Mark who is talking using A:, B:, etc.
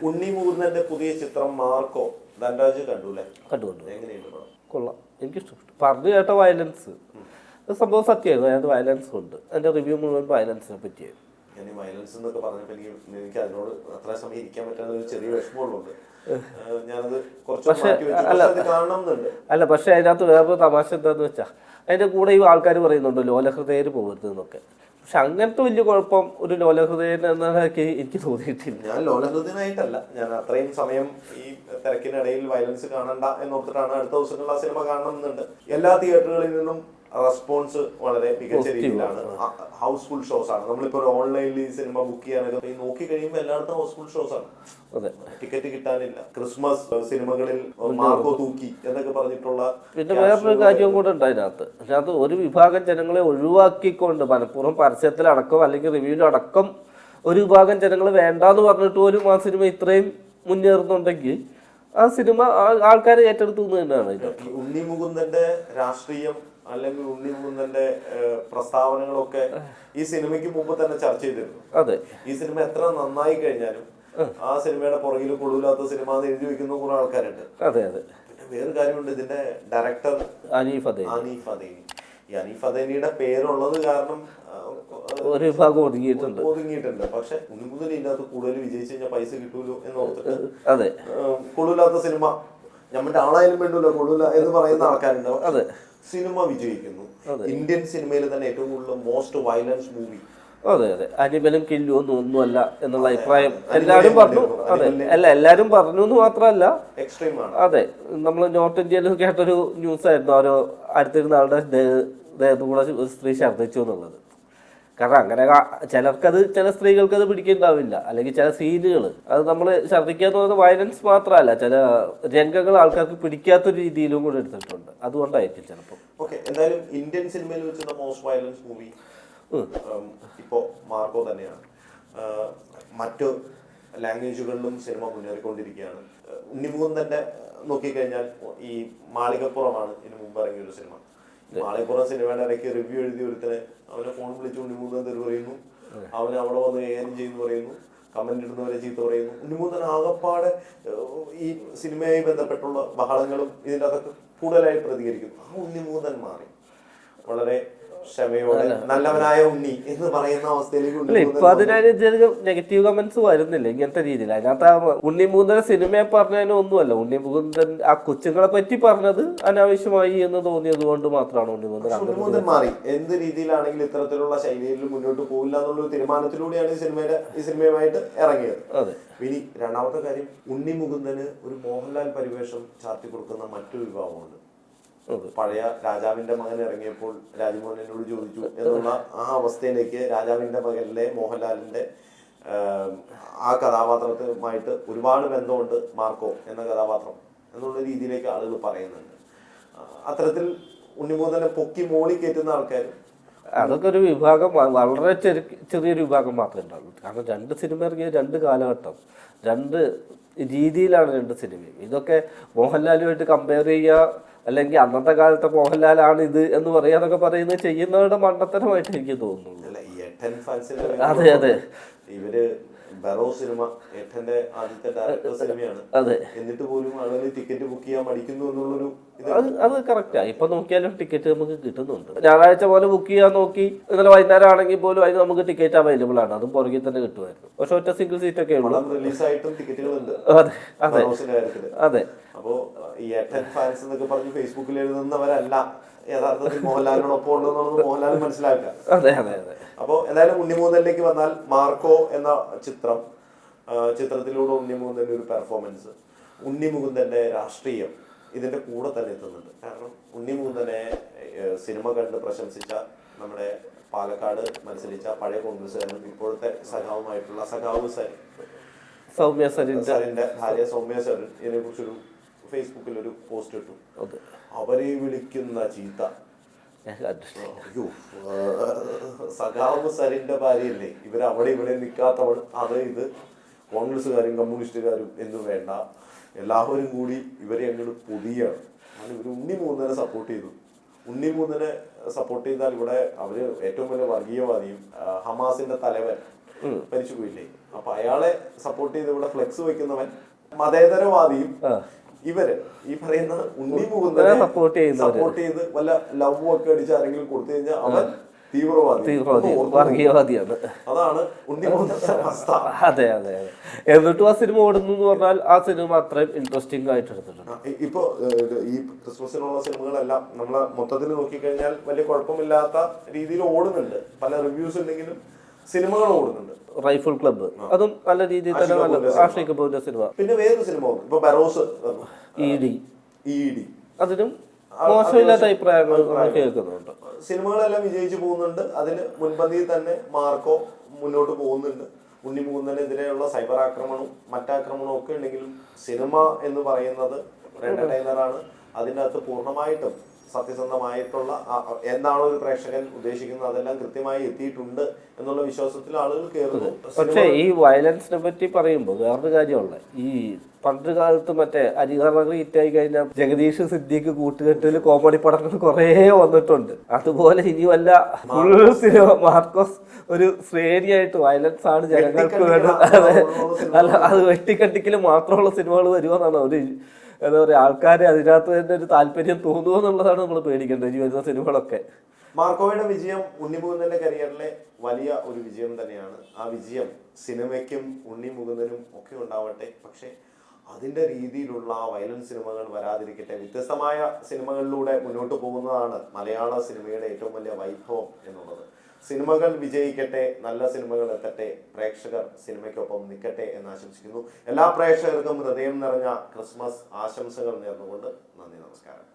A: ഉണ്ണി മുകുന്ദന്റെ പുതിയ ചിത്രം മാർക്കോ ധനരാജ് കണ്ടു. എങ്ങനെയുണ്ട് പടം?
B: കൊള്ളാം, എനിക്കിഷ്ടപ്പെട്ടു. പറഞ്ഞു കേട്ട വയലൻസ് സംഭവം സത്യമായിരുന്നു. അതിനകത്ത് വയലൻസ് ഉണ്ട്. അതിന്റെ റിവ്യൂ മുഴുവൻ വയലൻസിനെ പറ്റിയായിരുന്നു.
A: ഞാൻ വയലൻസ് എന്നൊക്കെ പറഞ്ഞപ്പോൾ എനിക്ക് അതിനോട് അത്ര സമയം ഇരിക്കാൻ പറ്റാത്ത ഒരു ചെറിയ വിഷമമുള്ളതുകൊണ്ട് ഞാനത് കുറച്ച് കാണണമെന്നുണ്ട്.
B: അല്ല, പക്ഷെ അതിനകത്ത് വേറൊരു തമാശ എന്താന്ന് വെച്ചാൽ അതിന്റെ കൂടെ ഈ ആൾക്കാർ പറയുന്നുണ്ട് ലോലഹൃദയര് പോകരുത് എന്നൊക്കെ. പക്ഷെ അങ്ങനത്തെ വലിയ കുഴപ്പം ഒരു ലോലഹൃദയൻ എന്നൊക്കെ എനിക്ക് തോന്നിയിട്ടില്ല.
A: ഞാൻ ലോലഹൃദയനായിട്ടല്ല, ഞാൻ അത്രയും സമയം ഈ തിരക്കിനിടയിൽ വയലൻസ് കാണണ്ട എന്നോർത്തിട്ടാണ് അടുത്ത ദിവസങ്ങളിൽ ആ സിനിമ കാണണമെന്നുണ്ട്. എല്ലാ തിയേറ്ററുകളിൽ നിന്നും റെസ്പോൺസ് വളരെ മികച്ച രീതിയിലാണ്. ഹൗസ്ഫുൾ ഷോസ് ആണ്. നമ്മളിപ്പോൾ ഓൺലൈനിൽ ഈ സിനിമ ബുക്ക് ചെയ്യാനൊക്കെ നോക്കി കഴിയുമ്പോൾ എല്ലായിടത്തും ഹൗസ്ഫുൾ ഷോസ് ആണ്. ടിക്കറ്റ് കിട്ടാനില്ല. ക്രിസ്മസ് സിനിമകളിൽ മാർക്കോ തൂക്കി എന്നൊക്കെ പറഞ്ഞിട്ടുള്ള.
B: പിന്നെ വേറൊരു കാര്യം കൂടെ ഉണ്ട് അതിനകത്ത് ഒരു വിഭാഗം ജനങ്ങളെ ഒഴിവാക്കിക്കൊണ്ട് മനഃപൂർവ്വം പരസ്യത്തിലടക്കം അല്ലെങ്കിൽ റിവ്യൂവിലടക്കം ഒരു വിഭാഗം ജനങ്ങൾ വേണ്ടാന്ന് പറഞ്ഞിട്ട് പോലും ആ സിനിമ ഇത്രയും മുന്നേറുന്നുണ്ടെങ്കിൽ ആ സിനിമ ആൾക്കാർ ഏറ്റെടുത്തു തന്നെയാണ്.
A: ഉണ്ണി മുകുന്ദന്റെ രാഷ്ട്രീയം അല്ലെങ്കിൽ ഉണ്ണി മുകുന്ദന്റെ പ്രസ്താവനകളൊക്കെ ഈ സിനിമയ്ക്ക് മുമ്പ് തന്നെ ചർച്ച ചെയ്തിരുന്നു.
B: അതെ,
A: ഈ സിനിമ എത്ര നന്നായി കഴിഞ്ഞാലും ആ സിനിമയുടെ പുറകിൽ കൊള്ളൂലാത്ത സിനിമ എന്ന് എഴുതി വെക്കുന്ന കുറെ ആൾക്കാരുണ്ട്.
B: അതെ അതെ.
A: പിന്നെ വേറൊരു കാര്യമുണ്ട്, ഇതിന്റെ ഡയറക്ടർ
B: അനീഫ്
A: അദേനി. ഈ അനീഫ് അദേനിയുടെ പേരുള്ളത് കാരണം
B: ഒരു വിഭാഗം ഒതുങ്ങിയിട്ടുണ്ട്.
A: പക്ഷെ ഉണ്ണി മുകുന്ദൻ ഇതിനകത്ത് കൂടുതൽ വിജയിച്ചു കഴിഞ്ഞാൽ പൈസ കിട്ടൂലോ എന്ന് ഓർത്തിട്ട്
B: അതെ
A: കൊള്ളൂലാത്ത സിനിമ നമ്മുടെ ആളായാലും വേണ്ടല്ലോ കൊള്ളൂല എന്ന് പറയുന്ന ആൾക്കാരുണ്ട്.
B: അതെ,
A: സിനിമ വിജയിക്കുന്നു. ഇന്ത്യൻ സിനിമയിൽ തന്നെ ഏറ്റവും കൂടുതൽ മോസ്റ്റ് വയലൻസ് മൂവി.
B: അതെ അതെ. അനിമലും കില്ലും ഒന്നുമല്ല എന്നുള്ള അഭിപ്രായം എല്ലാവരും പറഞ്ഞു. അതെ, അല്ല എല്ലാവരും പറഞ്ഞു എന്ന് മാത്രമല്ല
A: എക്സ്ട്രീം ആണ്.
B: അതെ, നമ്മൾ നോർത്ത് ഇന്ത്യയിൽ കേട്ടൊരു ന്യൂസ് ആയിരുന്നു. ഒരു അടുത്തിരുന്ന ആളുടെ ദേഹത്തുകൂടെ ഒരു സ്ത്രീ ഛർദ്ദിച്ചു എന്നുള്ളത്. കാരണം അങ്ങനെ ചിലർക്കത്, ചില സ്ത്രീകൾക്കത് പിടിക്കുന്നുണ്ടാവില്ല. അല്ലെങ്കിൽ ചില സീനുകൾ അത് നമ്മൾ ഛർദ്ദിക്കുക എന്ന് പറയുന്നത് വയലൻസ് മാത്രമല്ല, ചില രംഗങ്ങൾ ആൾക്കാർക്ക് പിടിക്കാത്ത രീതിയിലും കൂടെ എടുത്തിട്ടുണ്ട്. അതുകൊണ്ടായിരിക്കും ചിലപ്പോൾ.
A: എന്തായാലും ഇന്ത്യൻ സിനിമയിൽ വെച്ചുള്ള മോസ്റ്റ് വയലൻസ് മൂവി ഇപ്പോൾ മാർക്കോ തന്നെയാണ്. മറ്റു ലാംഗ്വേജുകളിലും സിനിമ മുന്നേറിക്കൊണ്ടിരിക്കുകയാണ്. ഉണ്ണി മുകുന്ദന്റെ നോക്കിക്കഴിഞ്ഞാൽ ഈ മാളികപ്പുറമാണ് ഇതിന് മുമ്പ് ഇറങ്ങിയൊരു സിനിമ. മാളികപ്പുറം സിനിമയുടെ ഇടയ്ക്ക് റിവ്യൂ എഴുതി ഒരുത്തന് അവനെ ഫോൺ വിളിച്ച് ഉണ്ണി മുകുന്ദൻ തെറി പറയുന്നു, അവന് അവിടെ വന്ന് കൈകാര്യം ചെയ്യുന്നു പറയുന്നു, കമന്റ് ഇടുന്നവരെ ചീത്ത പറയുന്നു. ഉണ്ണി മുകുന്ദൻ ആകപ്പാടെ ഈ സിനിമയുമായി ബന്ധപ്പെട്ടുള്ള ബഹളങ്ങളും ഇതിൻ്റെ അതൊക്കെ കൂടുതലായി പ്രതികരിക്കുന്നു. ആ ഉണ്ണി മുകുന്ദൻ മാറി വളരെ ക്ഷമയോടെ നല്ലവനായ ഉണ്ണി എന്ന് പറയുന്ന അവസ്ഥയിലേക്ക്.
B: ഇപ്പൊ അതിനനുസരിച്ച് നെഗറ്റീവ് കമന്റ്സ് വരുന്നില്ല ഇങ്ങനത്തെ രീതിയിൽ. അതിനകത്ത് ഉണ്ണി മുകുന്ദൻ സിനിമയെ പറഞ്ഞതിന് ഒന്നുമല്ല. ഉണ്ണി മുകുന്ദൻ ആ കൊച്ചുങ്ങളെ പറ്റി പറഞ്ഞത് അനാവശ്യമായി എന്ന് തോന്നിയത് കൊണ്ട് മാത്രമാണ് ഉണ്ണി
A: മുകുന്ദൻ മാറി. എന്ത് രീതിയിലാണെങ്കിലും ഇത്തരത്തിലുള്ള ശൈലിയിൽ മുന്നോട്ട് പോകില്ല എന്നുള്ളൊരു തീരുമാനത്തിലൂടെയാണ് ഈ സിനിമയുമായിട്ട് ഇറങ്ങിയത്.
B: അതെ.
A: ഇനി രണ്ടാമത്തെ കാര്യം, ഉണ്ണി മുകുന്ദന് ഒരു മോഹൻലാൽ പരിവേഷം ചാർത്തി കൊടുക്കുന്ന മറ്റൊരു വിഭാഗമുണ്ട്. പഴയ രാജാവിന്റെ മകൻ ഇറങ്ങിയപ്പോൾ രാജ്മോഹൻ എന്നോട് ചോദിച്ചു എന്നുള്ള ആ അവസ്ഥയിലേക്ക് രാജാവിന്റെ മകനിലെ മോഹൻലാലിന്റെ ആ കഥാപാത്രവുമായിട്ട് ഒരുപാട് ബന്ധമുണ്ട് മാർക്കോ എന്ന കഥാപാത്രം എന്നുള്ള രീതിയിലേക്ക് ആളുകൾ പറയുന്നുണ്ട്. അത്തരത്തിൽ ഉണ്ണിമുകുന്ദനെ പൊക്കി മോളി കയറ്റുന്ന ആൾക്കാർ
B: അതൊക്കെ ഒരു വിഭാഗം, വളരെ ചെറിയൊരു വിഭാഗം മാത്രമേ ഉണ്ടാവുള്ളൂ. കാരണം രണ്ട് സിനിമ ഇറങ്ങിയ രണ്ട് കാലഘട്ടം, രണ്ട് രീതിയിലാണ് രണ്ട് സിനിമയും. ഇതൊക്കെ മോഹൻലാലുമായിട്ട് കമ്പയർ ചെയ്യുക അല്ലെങ്കിൽ അന്നത്തെ കാലത്തെ മോഹൻലാലാണ് ഇത് എന്ന് പറയാന്നൊക്കെ പറയുന്നത് ചെയ്യുന്നവരുടെ മണ്ടത്തരമായിട്ട് എനിക്ക് തോന്നുന്നു. അതെ അതെ.
A: ഇവര് ബറോ സിനിമ ഏട്ടന്റെ ആദ്യത്തെ ഡയറക്ടർ സിനിമയാണ്. എന്നിട്ട് പോലും ആളുകൾ ടിക്കറ്റ് ബുക്ക് ചെയ്യാൻ മടിക്കുന്നു എന്നുള്ളൊരു
B: അത് കറക്റ്റാ. ഇപ്പൊ നോക്കിയാലും ടിക്കറ്റ് നമുക്ക് കിട്ടുന്നുണ്ട്. ഞായറാഴ്ച പോലെ ബുക്ക് ചെയ്യാൻ നോക്കി ഇന്നലെ വൈകുന്നേരം ആണെങ്കിൽ പോലും അതിന് നമുക്ക് ടിക്കറ്റ് അവൈലബിൾ ആണ്. അതും പുറകിൽ തന്നെ കിട്ടുമായിരുന്നു. പക്ഷെ ഒറ്റ സിംഗിൾ സീറ്റ് ഒക്കെ ഉള്ളൂ.
A: റിലീസായിട്ടും ടിക്കറ്റുകളുണ്ട്.
B: അതെ അതെ അതെ.
A: അപ്പോ ഈ ഏട്ടൻ ഫാൻസ് എന്നൊക്കെ പറഞ്ഞ് ഫേസ്ബുക്കിൽ എഴുതുന്നവരല്ല യഥാർത്ഥത്തിൽ മോഹൻലാലിനോടൊപ്പം ഉണ്ടെന്നുള്ളത് മോഹൻലാൽ മനസ്സിലാക്കുക.
B: അതെ അതെ അതെ.
A: അപ്പോൾ എന്തായാലും ഉണ്ണി മുകുന്ദനിലേക്ക് വന്നാൽ മാർക്കോ എന്ന ചിത്രത്തിലൂടെ ഉണ്ണി മുകുന്ദന്റെ ഒരു പെർഫോമൻസ്, ഉണ്ണി മുകുന്ദന്റെ രാഷ്ട്രീയം ഇതിന്റെ കൂടെ തന്നെ എത്തുന്നുണ്ട്. കാരണം ഉണ്ണി മുകുന്ദനെ സിനിമ കണ്ട് പ്രശംസിച്ച നമ്മുടെ പാലക്കാട് മത്സരിച്ച പഴയ കോൺഗ്രസ്സുകാരനും ഇപ്പോഴത്തെ സഖാവുമായിട്ടുള്ള സഖാവ് സരിന്റെ ഭാര്യ സൗമ്യ സരിൻ ഇതിനെ കുറിച്ചൊരു ഫേസ്ബുക്കിൽ ഒരു പോസ്റ്റ് ഇട്ടു. അവരെ വിളിക്കുന്ന ചീത്ത, സഖാവ് സരിന്റെ ഭാര്യയല്ലേ, ഇവരവിടെ ഇവിടെ നിൽക്കാത്തവൾ, അത് ഇത് കോൺഗ്രസ്സുകാരും കമ്മ്യൂണിസ്റ്റുകാരും എന്നും വേണ്ട, എല്ലാവരും കൂടി ഇവരെ അങ്ങോട്ട് പൊതിയാണ്. അങ്ങനെ ഇവർ ഉണ്ണി മുകുന്ദനെ സപ്പോർട്ട് ചെയ്തു. ഉണ്ണി മുകുന്ദനെ സപ്പോർട്ട് ചെയ്താൽ ഇവിടെ അവര് ഏറ്റവും വലിയ വർഗീയവാദിയും ഹമാസിന്റെ തലവൻ മരിച്ചു പോയില്ലേ. അപ്പൊ അയാളെ സപ്പോർട്ട് ചെയ്ത് ഇവിടെ ഫ്ലെക്സ് വെക്കുന്നവൻ മതേതരവാദിയും, ഇവര് ഈ പറയുന്ന ഉണ്ണി മുകുന്ദനെ സപ്പോർട്ട് ചെയ്ത് വല്ല ലവ് ഒക്കെ അടിച്ച് ആരെങ്കിലും കൊടുത്തു കഴിഞ്ഞാൽ അവൻ
B: വർഗീയവാദിയാണ്.
A: അതാണ് ഉണ്ണി മുകുന്ദന്റെ അവസ്ഥ.
B: അതെ അതെ അതെ. എന്നിട്ടും ആ സിനിമ ഓടുന്നു എന്ന് പറഞ്ഞാൽ ആ സിനിമ അത്രയും ഇൻട്രസ്റ്റിംഗ് ആയിട്ട് എടുത്തിട്ടുണ്ട്.
A: ഇപ്പൊ ഈ ക്രിസ്മസിനുള്ള സിനിമകളെല്ലാം നമ്മള് മൊത്തത്തിൽ നോക്കിക്കഴിഞ്ഞാൽ വലിയ കുഴപ്പമില്ലാത്ത രീതിയിൽ ഓടുന്നുണ്ട്. പല റിവ്യൂസ് ഉണ്ടെങ്കിലും സിനിമകൾ ഓടുന്നുണ്ട്.
B: റൈഫിൾ ക്ലബ്ബ് അതും നല്ല രീതിയിൽ തന്നെ നല്ല ആഷിഖ് കപൂറിന്റെ സിനിമ.
A: പിന്നെ വേറൊരു സിനിമ ഇപ്പൊ ബറോസ്
B: അതിനും മോശമില്ലാത്ത അഭിപ്രായങ്ങൾ കേൾക്കുന്നുണ്ട്.
A: സിനിമകളെല്ലാം വിജയിച്ചു പോകുന്നുണ്ട്. അതിന് മുൻപന്തിയിൽ തന്നെ മാർക്കോ മുന്നോട്ട് പോകുന്നുണ്ട്. ഉണ്ണി മുകുന്ദനെതിരെയുള്ള സൈബർ ആക്രമണവും മറ്റാക്രമണവും ഒക്കെ ഉണ്ടെങ്കിലും സിനിമ എന്ന് പറയുന്നത് ഒരു എന്റർടൈനറാണ്. അതിൻ്റെ അകത്ത് പൂർണ്ണമായിട്ടും സത്യസന്ധമായിട്ടുള്ള എന്താണോ ഒരു പ്രേക്ഷകൻ ഉദ്ദേശിക്കുന്നത് അതെല്ലാം കൃത്യമായി എത്തിയിട്ടുണ്ട് എന്നുള്ള വിശ്വാസത്തിൽ ആളുകൾ കയറുന്നു.
B: പക്ഷേ ഈ വയലൻസിനെ പറ്റി പറയുമ്പോൾ വേറൊരു കാര്യമുള്ള, ഈ പണ്ട് കാലത്ത് മറ്റേ അരികറ ഹിറ്റായി കഴിഞ്ഞാൽ ജഗദീഷ് സിദ്ദീഖ് കൂട്ടുകെട്ടിൽ കോമഡി പടങ്ങൾ കുറേ വന്നിട്ടുണ്ട്. അതുപോലെ ഇനി വല്ല ഫുൾ സിനിമ മാർക്കോസ് ഒരു ശ്രേണിയായിട്ട് വയലൻസ് ആണ് ജനങ്ങൾക്ക് വേണ്ടത്, അല്ല അത് വെട്ടിക്കട്ടിക്കൽ മാത്രമുള്ള സിനിമകൾ വരുമെന്നാണ് ഒരു എന്താ പറയുക, ആൾക്കാരെ അതിനകത്ത് തന്നെ ഒരു താല്പര്യം തോന്നുമോ എന്നുള്ളതാണ് നമ്മൾ പേടിക്കേണ്ടത് ഈ വരുന്ന സിനിമകളൊക്കെ.
A: മാർക്കോയുടെ വിജയം ഉണ്ണി മുകുന്ദന്റെ കരിയറിലെ വലിയ ഒരു വിജയം തന്നെയാണ്. ആ വിജയം സിനിമയ്ക്കും ഉണ്ണി മുകുന്ദനും ഒക്കെ ഉണ്ടാവട്ടെ. പക്ഷെ അതിൻ്റെ രീതിയിലുള്ള വയലൻസ് സിനിമകൾ വരാതിരിക്കട്ടെ. വ്യത്യസ്തമായ സിനിമകളിലൂടെ മുന്നോട്ട് പോകുന്നതാണ് മലയാള സിനിമയുടെ ഏറ്റവും വലിയ വൈഭവം എന്നുള്ളത്. സിനിമകൾ വിജയിക്കട്ടെ, നല്ല സിനിമകൾ എത്തട്ടെ, പ്രേക്ഷകർ സിനിമയ്ക്കൊപ്പം നിൽക്കട്ടെ എന്ന് ആശംസിക്കുന്നു. എല്ലാ പ്രേക്ഷകർക്കും ഹൃദയം നിറഞ്ഞ ക്രിസ്മസ് ആശംസകൾ നേർന്നുകൊണ്ട് നന്ദി, നമസ്കാരം.